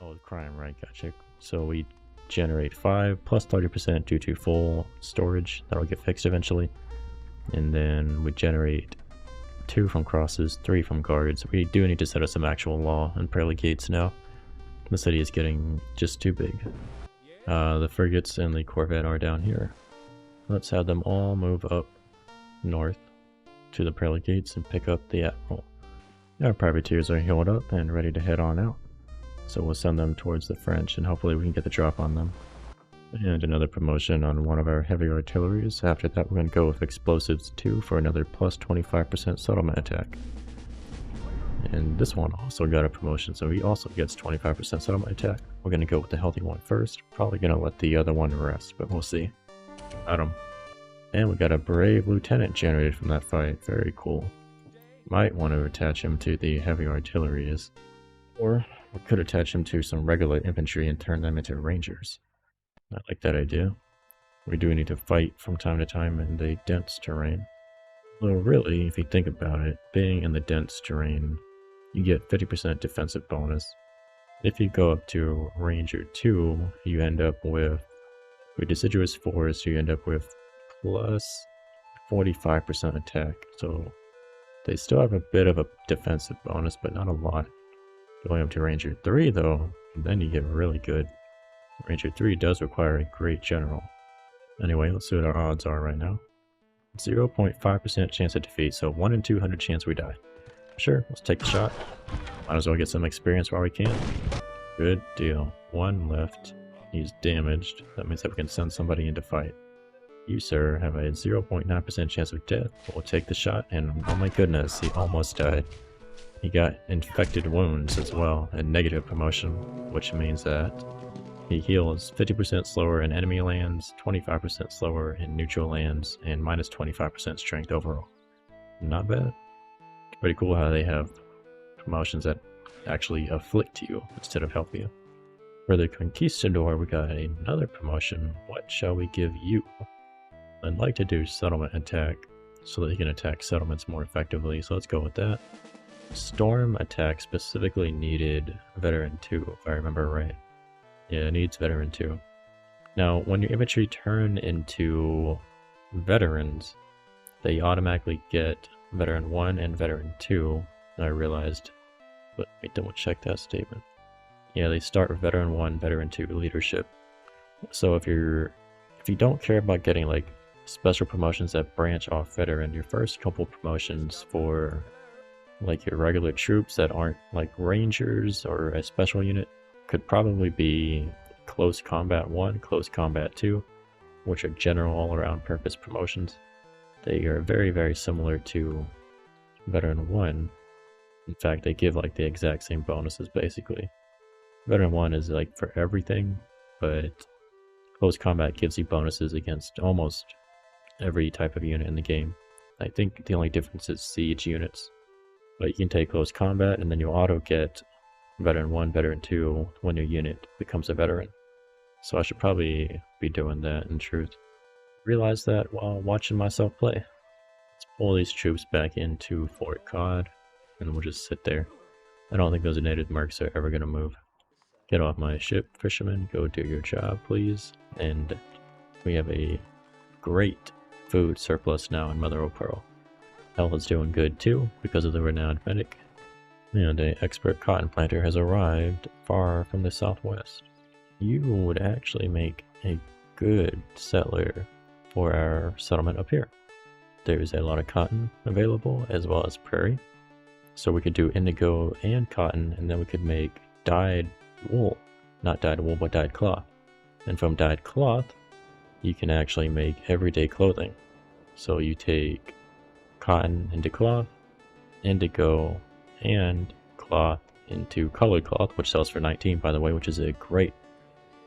Oh, the crime, right, gotcha. So we generate 5 plus 30% due to full storage. That'll get fixed eventually. And then we generate 2 from crosses, 3 from guards. We do need to set up some actual law and pearly gates now. The city is getting just too big. The frigates and the corvette are down here. Let's have them all move up north to the pearly gates and pick up the admiral. Our privateers are healed up and ready to head on out. So we'll send them towards the French and hopefully we can get the drop on them. And another promotion on one of our heavy artilleries. After that we're going to go with explosives 2 for another plus 25% settlement attack. And this one also got a promotion, so he also gets 25% settlement attack. We're going to go with the healthy one first. Probably going to let the other one rest, but we'll see. Got him. And we got a brave lieutenant generated from that fight. Very cool. Might want to attach him to the heavy artilleries. Or we could attach him to some regular infantry and turn them into rangers. I like that idea. We do need to fight from time to time in the dense terrain. Well, really, if you think about it, being in the dense terrain, you get 50% defensive bonus. If you go up to Ranger 2, you end up with Deciduous Forest, you end up with plus 45% attack. So they still have a bit of a defensive bonus, but not a lot. Going up to Ranger 3 though, then you get really good. Ranger 3 does require a great general. Anyway, let's see what our odds are right now. 0.5% chance of defeat, so 1 in 200 chance we die. Sure, let's take the shot. Might as well get some experience while we can. Good deal. 1 left. He's damaged. That means that we can send somebody in to fight. You, sir, have a 0.9% chance of death. We'll take the shot, and oh my goodness, he almost died. He got infected wounds as well, and negative promotion, which means that he heals 50% slower in enemy lands, 25% slower in neutral lands, and minus 25% strength overall. Not bad. Pretty cool how they have promotions that actually afflict you instead of help you. For the Conquistador, we got another promotion. What shall we give you? I'd like to do settlement attack so that he can attack settlements more effectively, so let's go with that. Storm attack specifically needed Veteran 2, if I remember right. Yeah, it needs Veteran 2. Now, when your infantry turn into veterans, they automatically get Veteran 1 and Veteran 2, and I realized, but let me double check that statement. Yeah, they start with Veteran 1, Veteran 2 leadership. So if you don't care about getting like special promotions that branch off veteran, your first couple promotions for like your regular troops that aren't like rangers or a special unit could probably be Close Combat 1, Close Combat 2, which are general all-around purpose promotions. They are very, very similar to Veteran 1. In fact, they give like the exact same bonuses basically. Veteran 1 is like for everything, but Close Combat gives you bonuses against almost every type of unit in the game. I think the only difference is siege units. But you can take Close Combat and then you auto get Veteran 1, Veteran 2 when your unit becomes a veteran. So I should probably be doing that in truth. Realized that while watching myself play. Let's pull these troops back into Fort Cod and we'll just sit there. I don't think those native mercs are ever going to move. Get off my ship, fisherman. Go do your job, please. And we have a great food surplus now in Mother of Pearl. Health is doing good too because of the renowned medic. And an expert cotton planter has arrived far from the southwest. You would actually make a good settler for our settlement up here. There's a lot of cotton available as well as prairie. So we could do indigo and cotton, and then we could make dyed wool. Not dyed wool, but dyed cloth. And from dyed cloth, you can actually make everyday clothing. So you take cotton into cloth, indigo, and cloth into colored cloth, which sells for 19 by the way, which is a great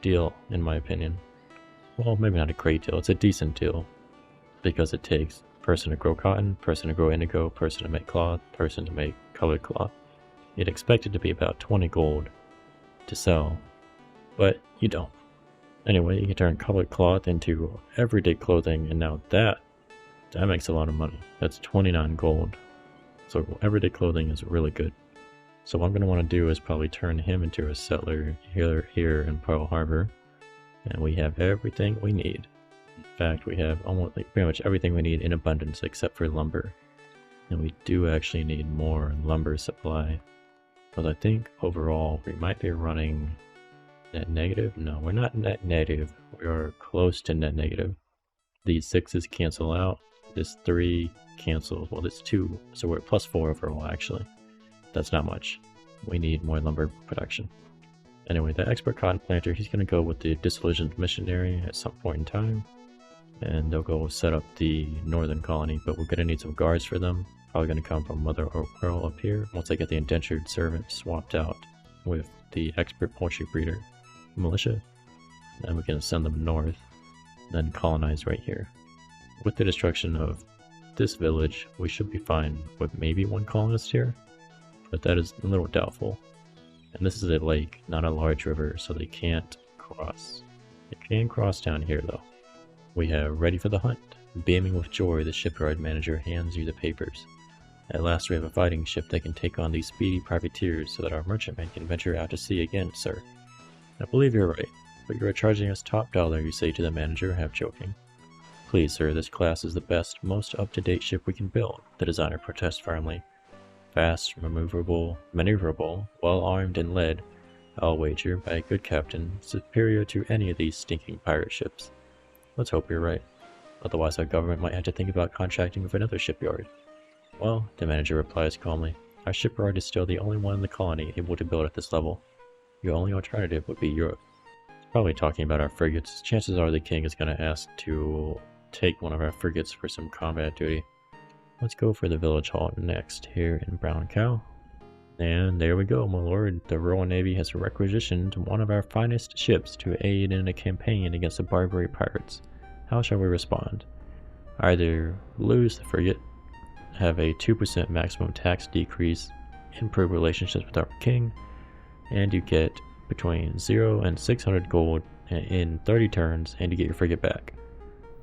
deal in my opinion. Well, maybe not a great deal, it's a decent deal because it takes person to grow cotton, person to grow indigo, person to make cloth, person to make colored cloth. You'd expect it to be about 20 gold to sell, but you don't. Anyway, you can turn colored cloth into everyday clothing, and now that makes a lot of money. That's 29 gold. So everyday clothing is really good. So what I'm going to want to do is probably turn him into a settler here in Pearl Harbor. And we have everything we need. In fact, we have almost pretty much everything we need in abundance except for lumber. And we do actually need more lumber supply. Because I think overall we might be running net negative. No, we're not net negative. We are close to net negative. These 6s cancel out. This 3 cancels. Well, this 2. So we're at +4 overall actually. That's not much. We need more lumber production. Anyway, the expert cotton planter, he's going to go with the disillusioned missionary at some point in time. And they'll go set up the northern colony, but we're going to need some guards for them. Probably going to come from Mother Earl up here once I get the indentured servant swapped out with the expert poultry breeder militia. Then we can send them north, then colonize right here. With the destruction of this village, we should be fine with maybe 1 colonist here, but that is a little doubtful. And this is a lake, not a large river, so they can't cross. They can cross down here though. We have ready for the hunt. Beaming with joy, the shipyard manager hands you the papers. At last we have a fighting ship that can take on these speedy privateers so that our merchantmen can venture out to sea again, sir. I believe you're right, but you are charging us top dollar, you say to the manager, half joking. Please, sir, this class is the best, most up-to-date ship we can build, the designer protests firmly. Fast, maneuverable, well-armed and led, I'll wager, by a good captain, superior to any of these stinking pirate ships. Let's hope you're right. Otherwise our government might have to think about contracting with another shipyard. Well, the manager replies calmly, our shipyard is still the only one in the colony able to build at this level. Your only alternative would be Europe. It's probably talking about our frigates. Chances are the king is going to ask to take one of our frigates for some combat duty. Let's go for the village hall next here in Brown Cow. And there we go, my lord. The Royal Navy has requisitioned one of our finest ships to aid in a campaign against the Barbary pirates. How shall we respond? Either lose the frigate, have a 2% maximum tax decrease, improve relationships with our king, and you get between 0 and 600 gold in 30 turns, and you get your frigate back.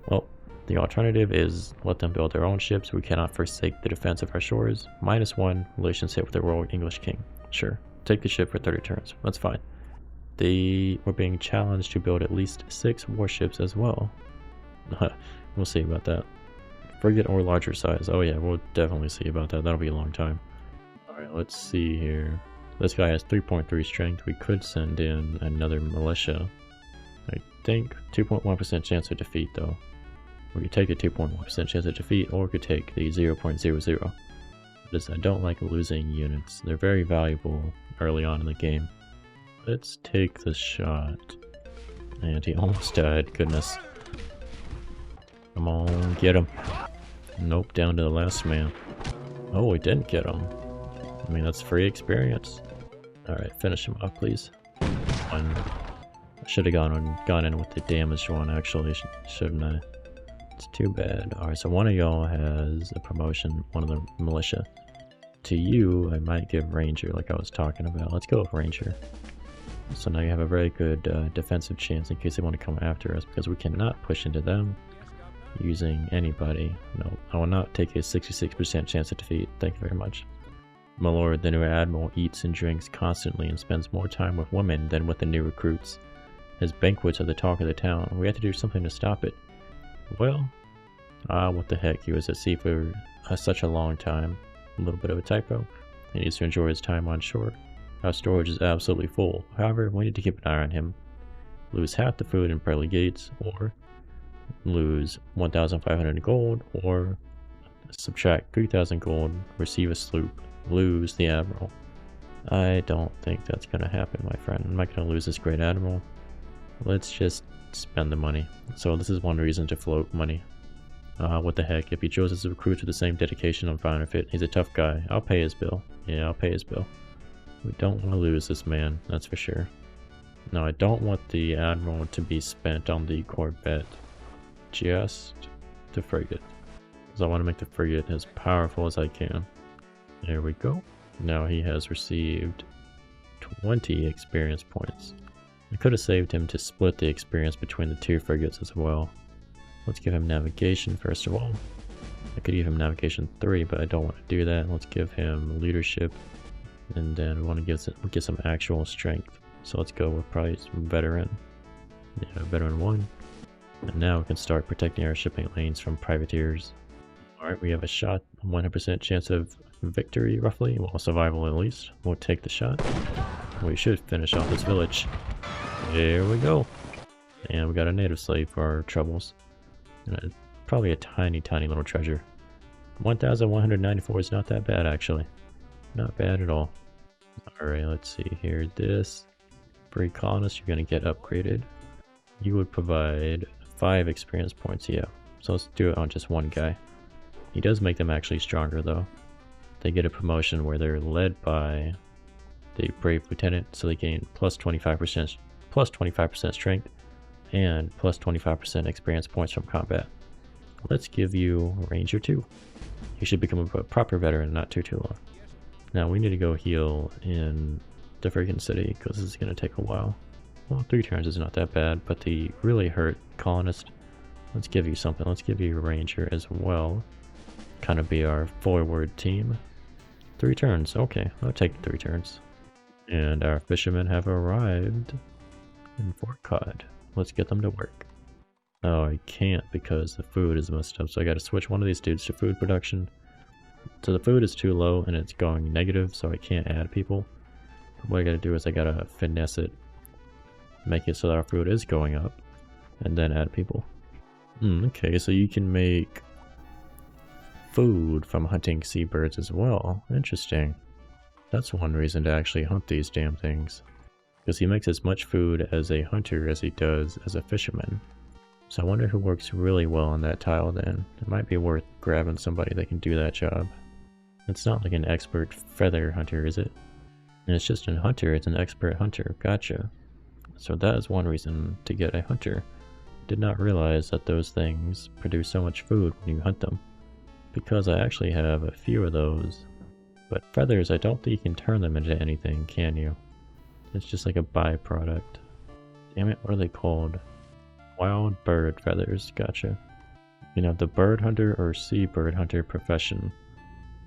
Well, the alternative is let them build their own ships. We cannot forsake the defense of our shores. -1 relationship with the Royal English King. Sure, take the ship for 30 turns. That's fine. They were being challenged to build at least 6 warships as well. We'll see about that. Frigate or larger size. Oh yeah, we'll definitely see about that. That'll be a long time. Alright, let's see here. This guy has 3.3 strength. We could send in another militia. I think 2.1% chance of defeat though. We could take a 2.1% chance of defeat, or we could take the 0.00. Because I don't like losing units. They're very valuable early on in the game. Let's take the shot. And he almost died, goodness. Come on, get him. Nope, down to the last man. Oh, we didn't get him. I mean, that's free experience. Alright, finish him off, please. I should have gone in with the damaged one, actually, shouldn't I? It's too bad. Alright, so one of y'all has a promotion, one of the militia. To you, I might give Ranger, like I was talking about. Let's go with Ranger. So now you have a very good defensive chance in case they want to come after us, because we cannot push into them using anybody. No, I will not take a 66% chance of defeat. Thank you very much. My lord, the new admiral eats and drinks constantly and spends more time with women than with the new recruits. His banquets are the talk of the town. We have to do something to stop it. Well, what the heck, he was at sea for such a long time. A little bit of a typo. He needs to enjoy his time on shore. Our storage is absolutely full. However, we need to keep an eye on him. Lose half the food in pearly gates, or lose 1,500 gold, or subtract 3,000 gold, receive a sloop, lose the admiral. I don't think that's going to happen, my friend. I'm not going to lose this great admiral. Let's just spend the money. So this is one reason to float money. What the heck, if he chose as a recruit with the same dedication, I'm fine with it. He's a tough guy. I'll pay his bill. Yeah, I'll pay his bill. We don't want to lose this man, that's for sure. Now, I don't want the admiral to be spent on the corvette. Just the frigate. Because I want to make the frigate as powerful as I can. There we go. Now he has received 20 experience points. I could have saved him to split the experience between the 2 frigates as well. Let's give him navigation first of all. I could give him navigation 3, but I don't want to do that. Let's give him leadership And then we want to get some actual strength. So let's go with probably some veteran. Yeah, veteran 1. And now we can start protecting our shipping lanes from privateers. Alright, we have a shot, 100% chance of victory roughly, well, survival at least. We'll take the shot. We should finish off this village. There we go. And we got a native slave for our troubles. And probably a tiny little treasure. 1,194 is not that bad actually. Not bad at all. Alright, let's see here. This free colonist you're going to get upgraded. You would provide 5 experience points, yeah. So let's do it on just one guy. He does make them actually stronger though. They get a promotion where they're led by the brave lieutenant, so they gain plus 25% strength and plus 25% experience points from combat. Let's give you Ranger 2. You should become a proper veteran not too long. Now we need to go heal in the freaking city because this is going to take a while. Well, 3 turns is not that bad, but the really hurt colonist, let's give you something. Let's give you a Ranger as well. Kind of be our forward team. 3 turns, okay, I'll take 3 turns. And our fishermen have arrived in Fort Cod. Let's get them to work. Oh, I can't because the food is messed up, so I gotta switch one of these dudes to food production. So the food is too low and it's going negative, so I can't add people. But what I gotta do is I gotta finesse it, make it so that our food is going up, and then add people. Okay, so you can make food from hunting seabirds as well. Interesting. That's one reason to actually hunt these damn things. Because he makes as much food as a hunter as he does as a fisherman. So I wonder who works really well on that tile then. It might be worth grabbing somebody that can do that job. It's not like an expert feather hunter, is it? And it's just a hunter, it's an expert hunter. Gotcha. So that is one reason to get a hunter. Did not realize that those things produce so much food when you hunt them. Because I actually have a few of those. But feathers, I don't think you can turn them into anything, can you? It's just like a byproduct. Damn it, what are they called? Wild bird feathers, gotcha. You know, the bird hunter or seabird hunter profession.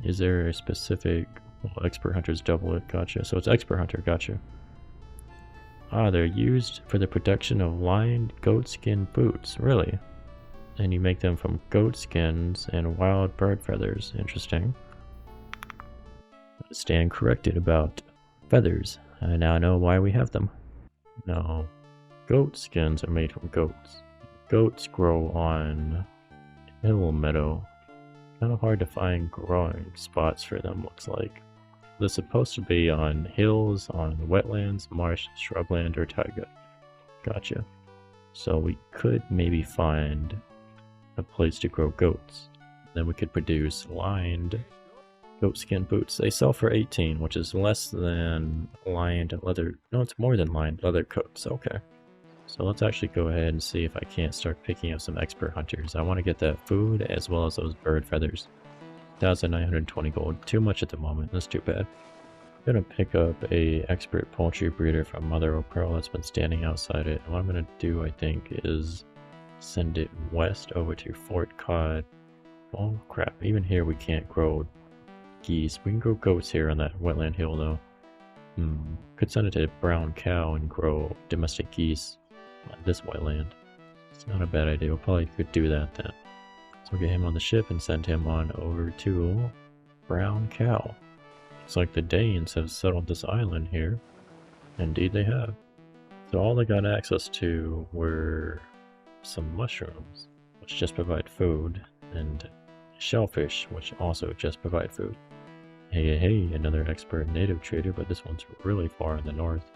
Is there a specific... Well, expert hunters double it, gotcha. So it's expert hunter, gotcha. Ah, they're used for the production of lined goatskin boots, really? And you make them from goat skins and wild bird feathers, interesting. I stand corrected about feathers. I now know why we have them. No, goat skins are made from goats. Goats grow on hill meadow. Kind of hard to find growing spots for them, looks like. They're supposed to be on hills, on wetlands, marsh, shrubland, or taiga. Gotcha. So we could maybe find a place to grow goats. Then we could produce lined goatskin boots. They sell for 18, which is less than lined leather. No, it's more than lined leather coats. Okay. So let's actually go ahead and see if I can't start picking up some expert hunters. I want to get that food as well as those bird feathers. 1,920 gold. Too much at the moment. That's too bad. I'm going to pick up a expert poultry breeder from Mother of Pearl that's been standing outside it. And what I'm going to do, I think, is send it west over to Fort Cod. Oh crap, even here we can't grow geese. We can grow goats here on that wetland hill though. Could send it to Brown Cow and grow domestic geese on this wetland. It's not a bad idea. We'll probably could do that then. So we'll get him on the ship and send him on over to Brown Cow. Looks like the Danes have settled this island here. Indeed they have. So all they got access to were some mushrooms, which just provide food, and shellfish, which also just provide food. Hey, another expert native trader, but this one's really far in the north.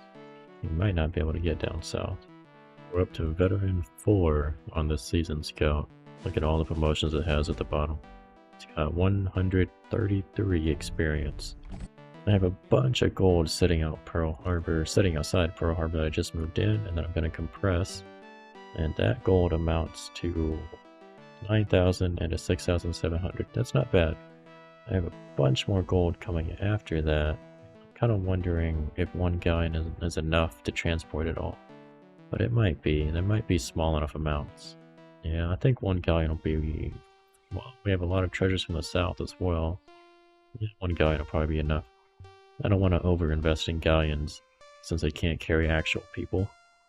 You might not be able to get down south. We're up to veteran 4 on this season scout. Look at all the promotions it has at the bottom. It's got 133 experience. I have a bunch of gold sitting outside Pearl Harbor that I just moved in, and then I'm going to compress. And that gold amounts to 9,000 and a 6,700. That's not bad. I have a bunch more gold coming after that. I'm kind of wondering if 1 galleon is enough to transport it all. But it might be. There might be small enough amounts. Yeah, I think 1 galleon will be... Well, we have a lot of treasures from the south as well. 1 galleon will probably be enough. I don't want to overinvest in galleons, since they can't carry actual people.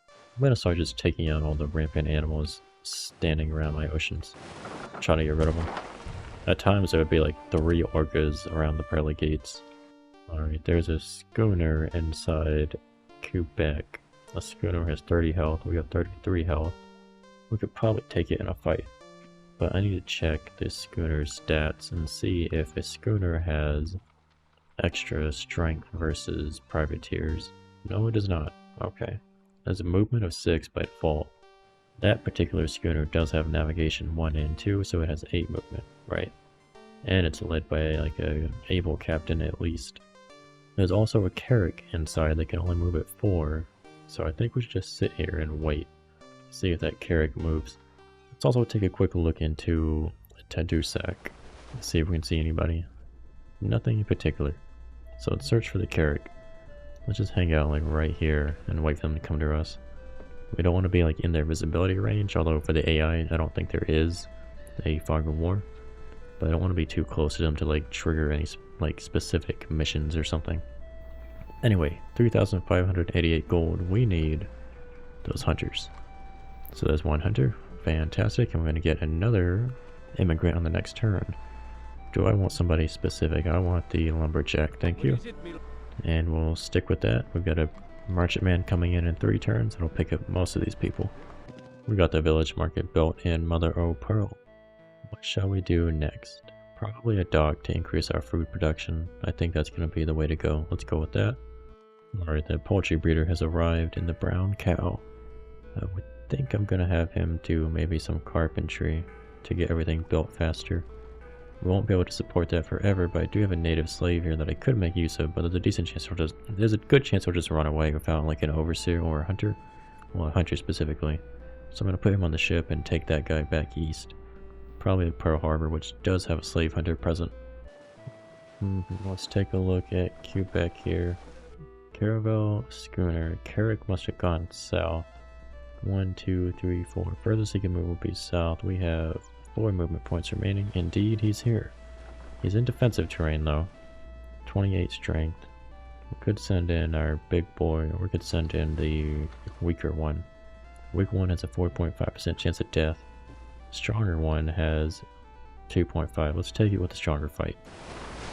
I'm gonna start just taking out all the rampant animals standing around my oceans. Try to get rid of them. At times there would be like 3 orcas around the pearly gates. Alright, there's a schooner inside Quebec. A schooner has 30 health, we have 33 health. We could probably take it in a fight. But I need to check this schooner's stats and see if a schooner has extra strength versus privateers. No, it does not. Okay. It has a movement of 6 by default. That particular schooner does have navigation 1 and 2, so it has 8 movement, right? And it's led by like a able captain at least. There's also a carrack inside that can only move at 4, so I think we should just sit here and wait. See if that carrack moves. Let's also take a quick look into Tadoussac. See if we can see anybody. Nothing in particular. So let's search for the carrack. Let's just hang out like right here and wait for them to come to us. We don't want to be like in their visibility range, although for the AI I don't think there is a fog of war. But I don't want to be too close to them to like trigger any like specific missions or something. Anyway, 3,588 gold. We need those hunters. So there's 1 hunter. Fantastic. I'm going to get another immigrant on the next turn. Do I want somebody specific? I want the lumberjack, thank you. And we'll stick with that. We've got a merchantman coming in 3 turns. It'll pick up most of these people. We got the village market built in Mother O' Pearl. What shall we do next? Probably a dog to increase our food production. I think that's going to be the way to go. Let's go with that. Alright, the poultry breeder has arrived in the brown cow. I would think I'm going to have him do maybe some carpentry to get everything built faster. We won't be able to support that forever, but I do have a native slave here that I could make use of, but there's a good chance he'll just run away without like an overseer or a hunter. Well, a hunter specifically. So I'm going to put him on the ship and take that guy back east. Probably Pearl Harbor, which does have a slave hunter present. Let's take a look at Quebec here. Caravel schooner. Carrack must have gone south. 1, 2, 3, 4. Furthest he can move will be south. We have 4 movement points remaining. Indeed, he's here. He's in defensive terrain though. 28 strength. We could send in our big boy, or we could send in the weaker one. Weak one has a 4.5% chance of death. Stronger one has 2.5. Let's take it with the stronger fight.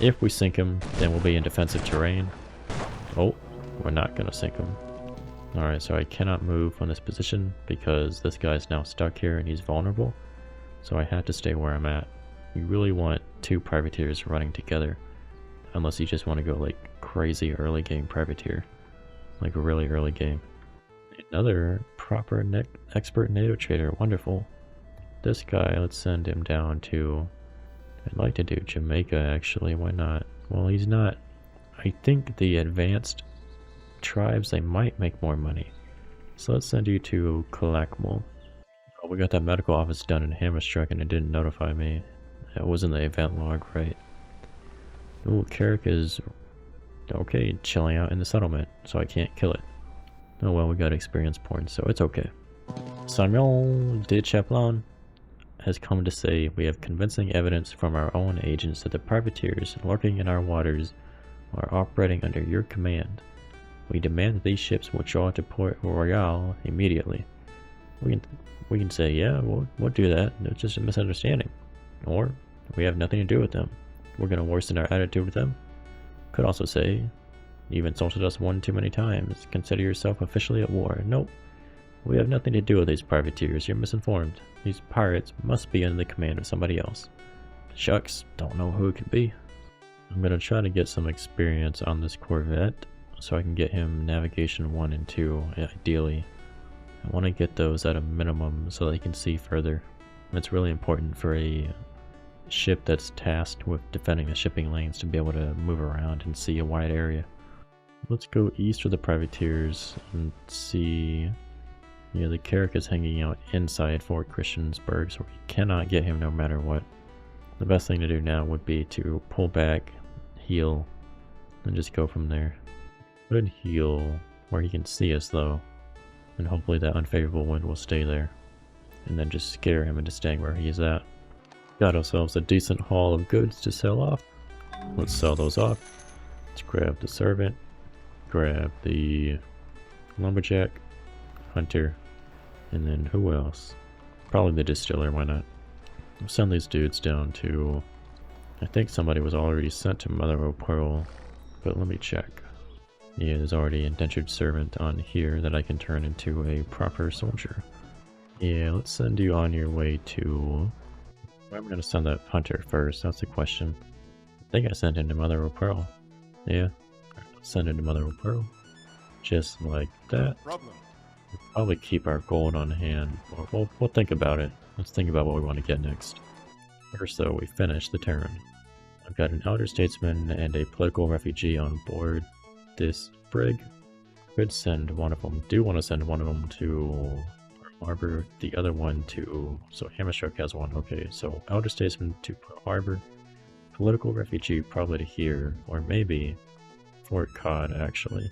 If we sink him, then we'll be in defensive terrain. Oh, we're not gonna sink him. Alright, so I cannot move from this position because this guy's now stuck here and he's vulnerable. So I have to stay where I'm at. You really want 2 privateers running together. Unless you just want to go like crazy early game privateer. Like a really early game. Another proper expert NATO trader. Wonderful. This guy, let's send him down to... I'd like to do Jamaica actually, why not? Well, he's not... I think the advanced tribes, they might make more money. So let's send you to Calakmul. Oh, we got that medical office done in Hammerstruck and it didn't notify me. It was in the event log, right? Ooh, Carrack is... okay, chilling out in the settlement, so I can't kill it. Oh well, we got experience points, so it's okay. Samuel de Chaplin has come to say we have convincing evidence from our own agents that the privateers lurking in our waters are operating under your command. We demand that these ships withdraw to Port Royal immediately. We can say, yeah, we'll do that. It's just a misunderstanding. Or, we have nothing to do with them. We're going to worsen our attitude with them. Could also say, you've insulted us one too many times. Consider yourself officially at war. Nope. We have nothing to do with these privateers. You're misinformed. These pirates must be under the command of somebody else. Shucks, don't know who it could be. I'm going to try to get some experience on this Corvette so I can get him navigation 1 and 2, ideally. I want to get those at a minimum so they can see further. It's really important for a ship that's tasked with defending the shipping lanes to be able to move around and see a wide area. Let's go east of the privateers and see... yeah, the Carrack is hanging out inside Fort Christiansburg, so we cannot get him no matter what. The best thing to do now would be to pull back, heal, and just go from there. Good heal where he can see us though, and hopefully that unfavorable wind will stay there. And then just scare him into staying where he is at. Got ourselves a decent haul of goods to sell off. Let's sell those off. Let's grab the servant, grab the lumberjack, hunter, and then who else? Probably the distiller, why not? We'll send these dudes down to... I think somebody was already sent to Mother of Pearl, but let me check. Yeah, there's already an indentured servant on here that I can turn into a proper soldier. Yeah, let's send you on your way to... Where am I going to send that hunter first? That's the question. I think I sent him to Mother of Pearl. Yeah, let's send him to Mother of Pearl. Just like that. We'll probably keep our gold on hand. We'll think about it. Let's think about what we want to get next. First though, we finish the turn. I've got an elder statesman and a political refugee on board this brig. Could send one of them. Do want to send one of them to Pearl Harbor, the other one to... So Hammerstruck has one. Okay, so elder statesman to Pearl Harbor. Political refugee probably to here, or maybe Fort Cod actually.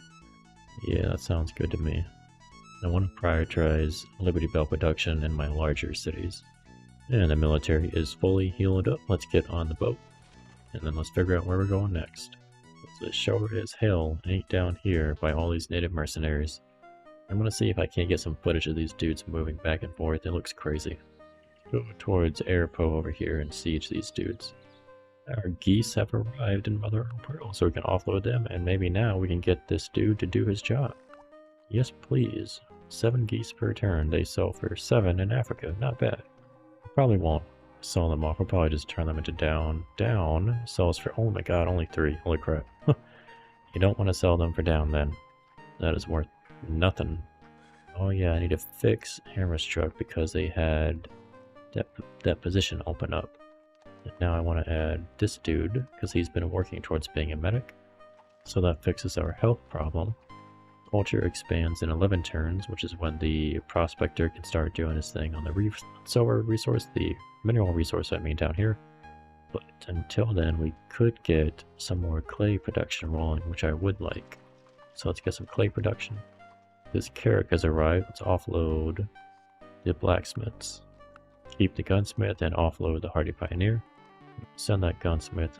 Yeah, that sounds good to me. I want to prioritize Liberty Bell production in my larger cities. And the military is fully healed up. Let's get on the boat. And then let's figure out where we're going next. The shore as hell ain't down here by all these native mercenaries. I'm gonna see if I can't get some footage of these dudes moving back and forth. It looks crazy. Go towards Airpo over here and siege these dudes. Our geese have arrived in Mother of Pearl, so we can offload them, and maybe now we can get this dude to do his job. Yes, please. 7 geese per turn. They sell for 7 in Africa. Not bad. Probably won't sell them off. We'll probably just turn them into down. Down sells for, oh my god, only 3. Holy crap. You don't want to sell them for down then. That is worth nothing. Oh yeah, I need to fix Hammerstruck because they had that position open up. And now I want to add this dude because he's been working towards being a medic. So that fixes our health problem. Culture expands in 11 turns, which is when the prospector can start doing his thing on the silver resource, the mineral resource I mean down here. But until then, we could get some more clay production rolling, which I would like. So let's get some clay production. This carrack has arrived. Let's offload the blacksmiths. Keep the gunsmith and offload the hardy pioneer. Send that gunsmith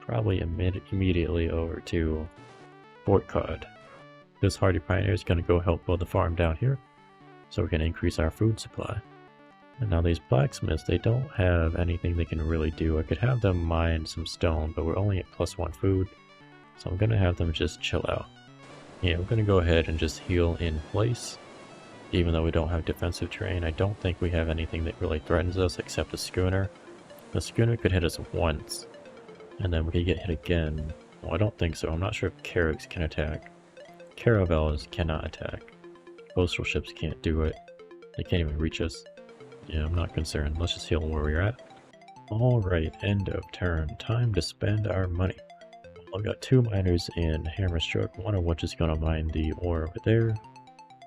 probably immediately over to Fort Cod. This hardy pioneer is going to go help build the farm down here, so we can increase our food supply. And now these blacksmiths, they don't have anything they can really do. I could have them mine some stone, but we're only at +1 food, so I'm going to have them just chill out. Yeah, we're going to go ahead and just heal in place. Even though we don't have defensive terrain, I don't think we have anything that really threatens us except the schooner. The schooner could hit us once, and then we could get hit again. Well, I don't think so. I'm not sure if carracks can attack. Caravels cannot attack. Coastal ships can't do it. They can't even reach us. Yeah, I'm not concerned. Let's just heal where we're at. Alright, end of turn. Time to spend our money. I've got 2 miners in Hammerstruck, one of which is going to mine the ore over there.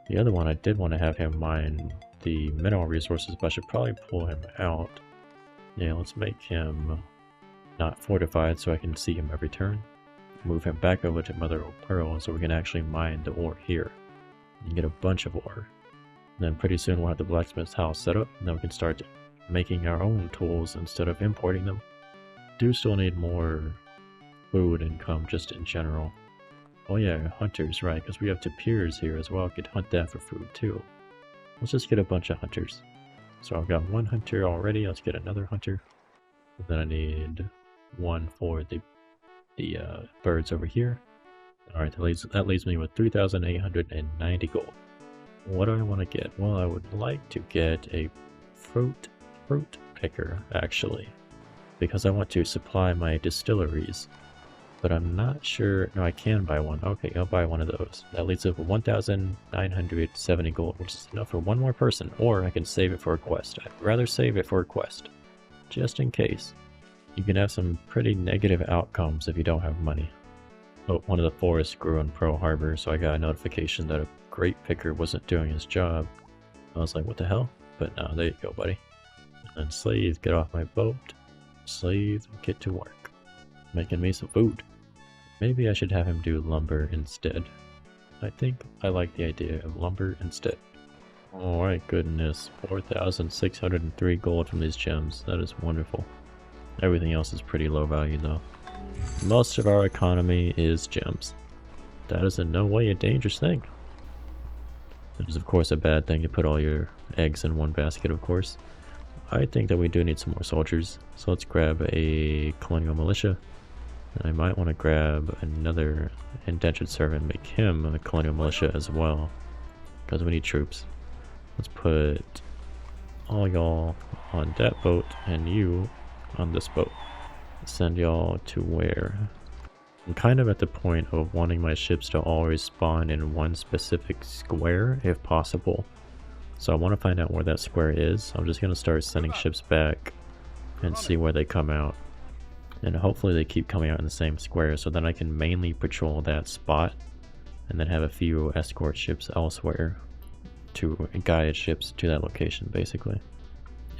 The other one, I did want to have him mine the mineral resources, but I should probably pull him out. Yeah, let's make him not fortified so I can see him every turn. Move him back over to Mother of Pearl so we can actually mine the ore here. And get a bunch of ore. And then pretty soon we'll have the blacksmith's house set up, and then we can start making our own tools instead of importing them. Do still need more food income just in general. Oh yeah, hunters, right, because we have tapirs here as well. Could hunt that for food too. Let's just get a bunch of hunters. So I've got 1 hunter already, let's get another hunter. And then I need 1 for the birds over here. Alright, that leaves me with 3,890 gold. What do I want to get? Well, I would like to get a fruit picker, actually. Because I want to supply my distilleries. But I'm not sure... No, I can buy one. Okay, I'll buy one of those. That leaves it with 1,970 gold, which is enough for 1 more person. Or I can save it for a quest. I'd rather save it for a quest. Just in case. You can have some pretty negative outcomes if you don't have money. Oh, one of the forests grew in Pearl Harbor, so I got a notification that a grape picker wasn't doing his job. I was like, what the hell? But no, there you go, buddy. And then slave, get off my boat. Slave, get to work. Making me some food. Maybe I should have him do lumber instead. I think I like the idea of lumber instead. Alright, goodness. 4,603 gold from these gems. That is wonderful. Everything else is pretty low value though. Most of our economy is gems. That is in no way a dangerous thing. It is of course a bad thing to put all your eggs in one basket, of course. I think that we do need some more soldiers, so let's grab a colonial militia. And I might want to grab another indentured servant, make him a colonial militia as well, because we need troops. Let's put all y'all on that boat and you on this boat. Send y'all to where? I'm kind of at the point of wanting my ships to always spawn in one specific square if possible. So I want to find out where that square is. I'm just going to start sending ships back and see where they come out. And hopefully they keep coming out in the same square so then I can mainly patrol that spot and then have a few escort ships elsewhere to guide ships to that location basically.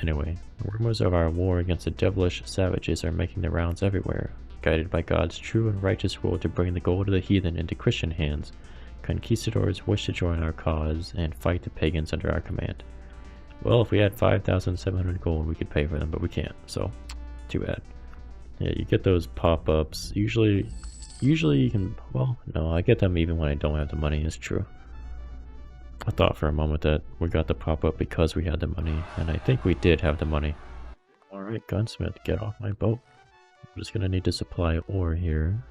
Anyway, rumors of our war against the devilish savages are making the rounds everywhere. Guided by God's true and righteous rule to bring the gold of the heathen into Christian hands, conquistadors wish to join our cause and fight the pagans under our command. Well, if we had 5,700 gold, we could pay for them, but we can't, so too bad. Yeah, you get those pop-ups. Usually you can, well, no, I get them even when I don't have the money, it's true. I thought for a moment that we got the pop-up because we had the money, and I think we did have the money. Alright, gunsmith, get off my boat. I'm just gonna need to supply ore here.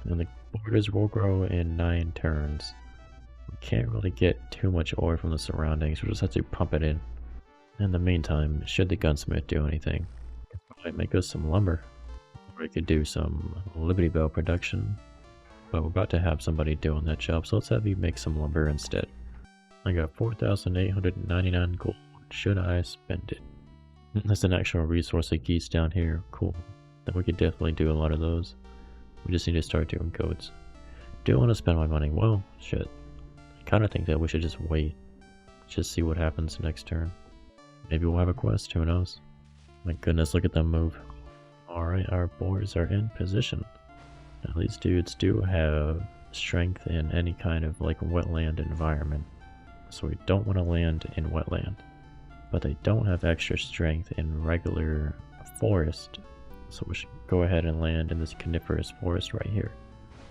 And the borders will grow in 9 turns. We can't really get too much ore from the surroundings, we'll just have to pump it in. In the meantime, should the gunsmith do anything, it might make us some lumber. Or I could do some Liberty Bell production. But we're about to have somebody doing that job, so let's have you make some lumber instead. I got 4,899 gold. Should I spend it? There's an actual resource of geese down here. Cool. Then we could definitely do a lot of those. We just need to start doing goats. Do I want to spend my money? Well, shit. I kind of think that we should just wait. Just see what happens next turn. Maybe we'll have a quest, who knows? My goodness, look at them move. Alright, our boars are in position. Now these dudes do have strength in any kind of like wetland environment. So we don't want to land in wetland. But they don't have extra strength in regular forest. So we should go ahead and land in this coniferous forest right here.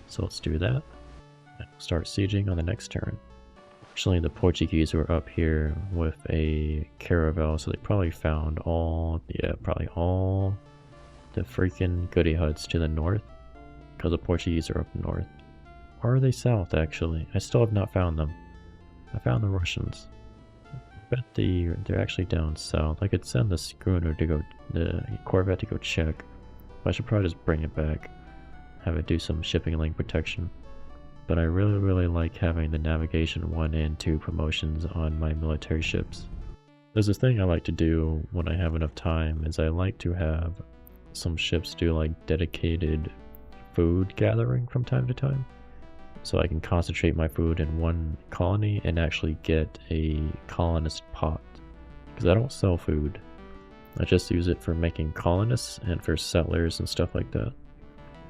So let's do that. And we'll start sieging on the next turn. Actually, the Portuguese were up here with a caravel, so they probably found all the freaking goody huts to the north. Because the Portuguese are up north. Or are they south, actually? I still have not found them. I found the Russians. I bet they're actually down south. I could send the schooner to go, the corvette to go check. But I should probably just bring it back. Have it do some shipping link protection. But I really like having the navigation 1 and 2 promotions on my military ships. There's a thing I like to do when I have enough time, is I like to have some ships do like dedicated food gathering from time to time. So I can concentrate my food in one colony and actually get a colonist pot. Because I don't sell food. I just use it for making colonists and for settlers and stuff like that.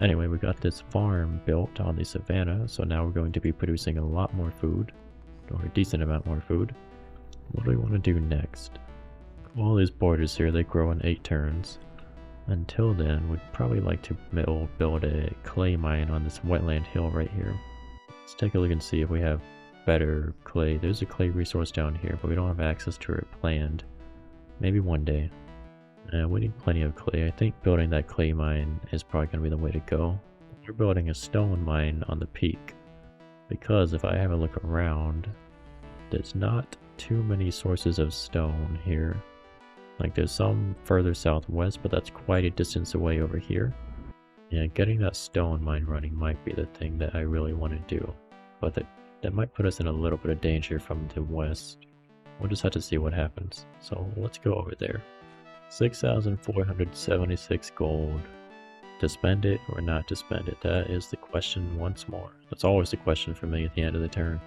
Anyway, we got this farm built on the savannah, so now we're going to be producing a lot more food. Or a decent amount more food. What do we want to do next? All these borders here, they grow in 8 turns. Until then, we'd probably like to build a clay mine on this wetland hill right here. Let's take a look and see if we have better clay. There's a clay resource down here, but we don't have access to it planned. Maybe one day. We need plenty of clay. I think building that clay mine is probably going to be the way to go. We're building a stone mine on the peak. Because if I have a look around, there's not too many sources of stone here. Like there's some further southwest, but that's quite a distance away over here. And getting that stone mine running might be the thing that I really want to do. But that might put us in a little bit of danger from the west. We'll just have to see what happens. So let's go over there. 6,476 gold. To spend it or not to spend it? That is the question once more. That's always the question for me at the end of the turn.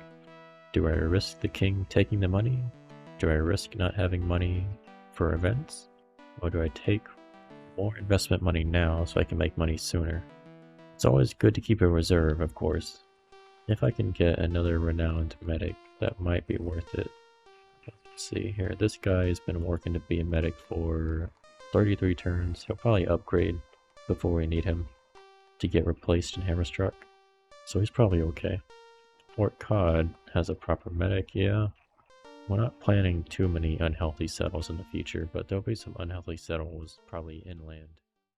Do I risk the king taking the money? Do I risk not having money for events? Or do I take more investment money now so I can make money sooner? It's always good to keep a reserve, of course. If I can get another renowned medic, that might be worth it. Let's see here. This guy has been working to be a medic for 33 turns. He'll probably upgrade before we need him. to get replaced in Hammerstruck, so he's probably okay. Fort Cod has a proper medic, yeah. We're not planning too many unhealthy settles in the future, but there'll be some unhealthy settles probably inland.